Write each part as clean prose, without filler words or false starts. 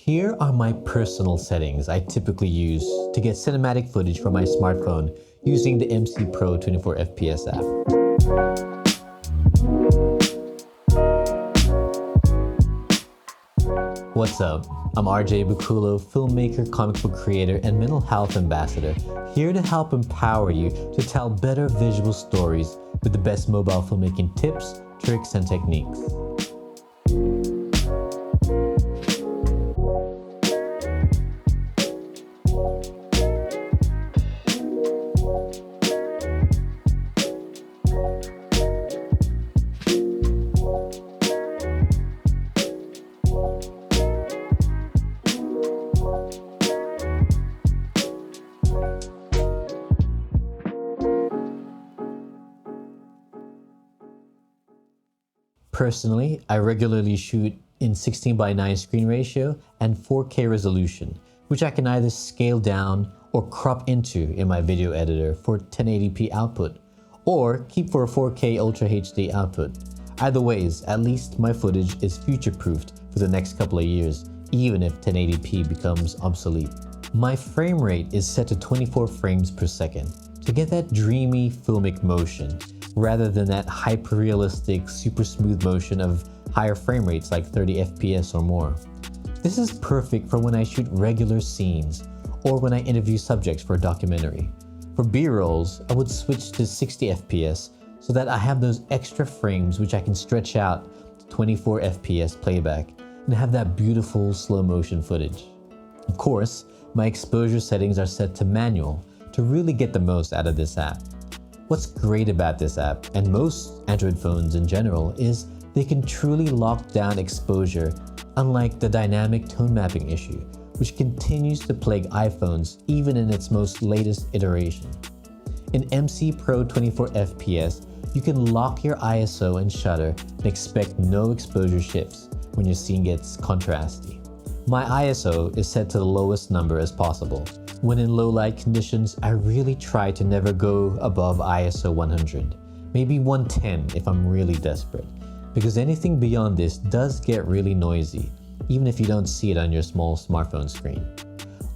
Here are my personal settings I typically use to get cinematic footage from my smartphone using the MCPro24fps app. What's up? I'm ronald.james.baculo, filmmaker, comic book creator, and mental health ambassador, here to help empower you to tell better visual stories with the best mobile filmmaking tips, tricks, and techniques. Personally, I regularly shoot in 16:9 screen ratio and 4K resolution, which I can either scale down or crop into in my video editor for 1080p output, or keep for a 4K Ultra HD output. Either ways, at least my footage is future-proofed for the next couple of years, even if 1080p becomes obsolete. My frame rate is set to 24 frames per second to get that dreamy filmic motion, rather than that hyper-realistic, super smooth motion of higher frame rates like 30 FPS or more. This is perfect for when I shoot regular scenes or when I interview subjects for a documentary. For B-rolls, I would switch to 60 FPS so that I have those extra frames which I can stretch out to 24 FPS playback and have that beautiful slow motion footage. Of course, my exposure settings are set to manual to really get the most out of this app. What's great about this app, and most Android phones in general, is they can truly lock down exposure, unlike the dynamic tone mapping issue, which continues to plague iPhones even in its most latest iteration. In MCPro24fps, you can lock your ISO and shutter and expect no exposure shifts when your scene gets contrasty. My ISO is set to the lowest number as possible. When in low light conditions, I really try to never go above ISO 100, maybe 110 if I'm really desperate, because anything beyond this does get really noisy, even if you don't see it on your small smartphone screen.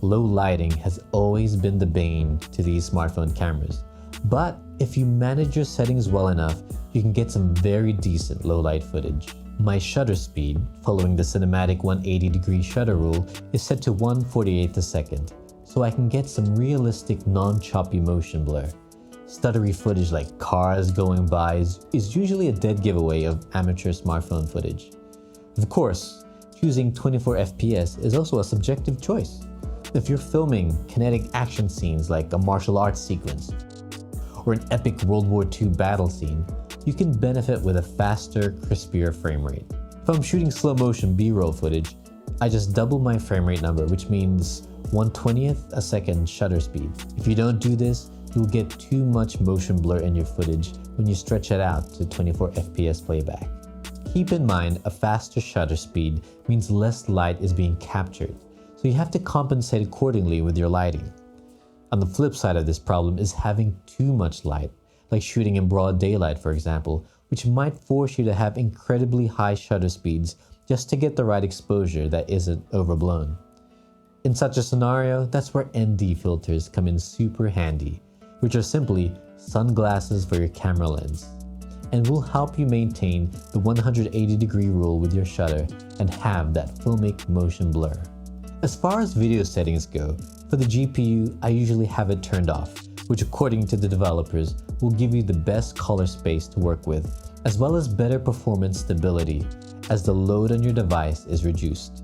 Low lighting has always been the bane to these smartphone cameras, but if you manage your settings well enough, you can get some very decent low light footage. My shutter speed, following the cinematic 180-degree shutter rule, is set to 1/48th a second, so I can get some realistic non-choppy motion blur. Stuttery footage like cars going by is usually a dead giveaway of amateur smartphone footage. Of course, choosing 24 FPS is also a subjective choice. If you're filming kinetic action scenes like a martial arts sequence or an epic World War II battle scene, you can benefit with a faster, crispier frame rate. If I'm shooting slow motion B-roll footage, I just double my frame rate number, which means 1/20th a second shutter speed. If you don't do this, you'll get too much motion blur in your footage when you stretch it out to 24 FPS playback. Keep in mind, a faster shutter speed means less light is being captured, so you have to compensate accordingly with your lighting. On the flip side of this problem is having too much light, like shooting in broad daylight, for example, which might force you to have incredibly high shutter speeds just to get the right exposure that isn't overblown. In such a scenario, that's where ND filters come in super handy, which are simply sunglasses for your camera lens, and will help you maintain the 180-degree rule with your shutter and have that filmic motion blur. As far as video settings go, for the GPU, I usually have it turned off, which according to the developers will give you the best color space to work with, as well as better performance stability as the load on your device is reduced.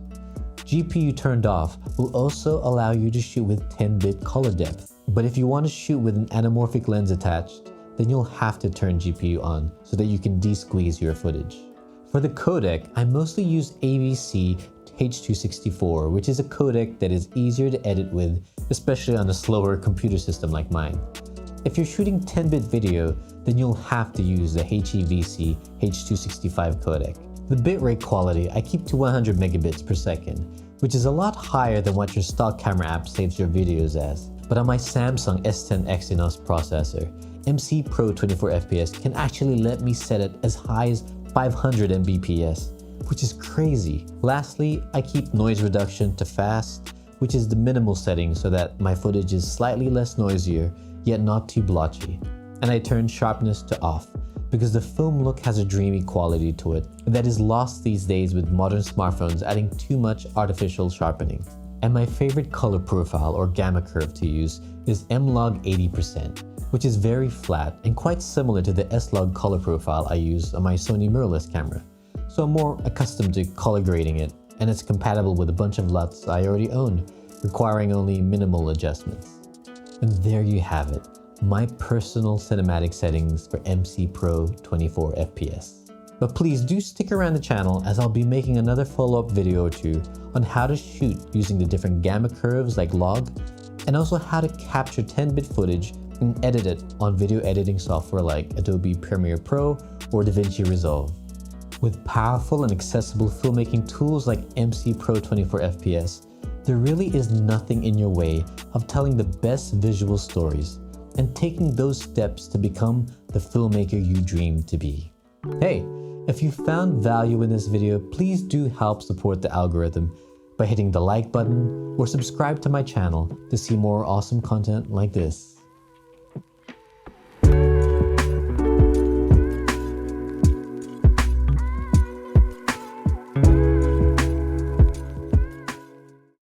GPU turned off will also allow you to shoot with 10-bit color depth, but if you want to shoot with an anamorphic lens attached, then you'll have to turn GPU on so that you can de-squeeze your footage. For the codec, I mostly use AVC H.264, which is a codec that is easier to edit with, especially on a slower computer system like mine. If you're shooting 10-bit video, then you'll have to use the HEVC H.265 codec. The bitrate quality I keep to 100 megabits per second, which is a lot higher than what your stock camera app saves your videos as. But on my Samsung S10 Exynos processor, MCPro24fps can actually let me set it as high as 500 Mbps, which is crazy. Lastly, I keep noise reduction to fast, which is the minimal setting so that my footage is slightly less noisier, yet not too blotchy. And I turn sharpness to off, because the film look has a dreamy quality to it that is lost these days with modern smartphones adding too much artificial sharpening. And my favorite color profile or gamma curve to use is M-Log 80%, which is very flat and quite similar to the S-Log color profile I use on my Sony mirrorless camera. So I'm more accustomed to color grading it, and it's compatible with a bunch of LUTs I already own, requiring only minimal adjustments. And there you have it, my personal cinematic settings for MCPro24fps. But please do stick around the channel, as I'll be making another follow-up video or two on how to shoot using the different gamma curves like log, and also how to capture 10-bit footage and edit it on video editing software like Adobe Premiere Pro or DaVinci Resolve. With powerful and accessible filmmaking tools like MCPro24fps, there really is nothing in your way of telling the best visual stories and taking those steps to become the filmmaker you dream to be. Hey, if you found value in this video, please do help support the algorithm by hitting the like button or subscribe to my channel to see more awesome content like this.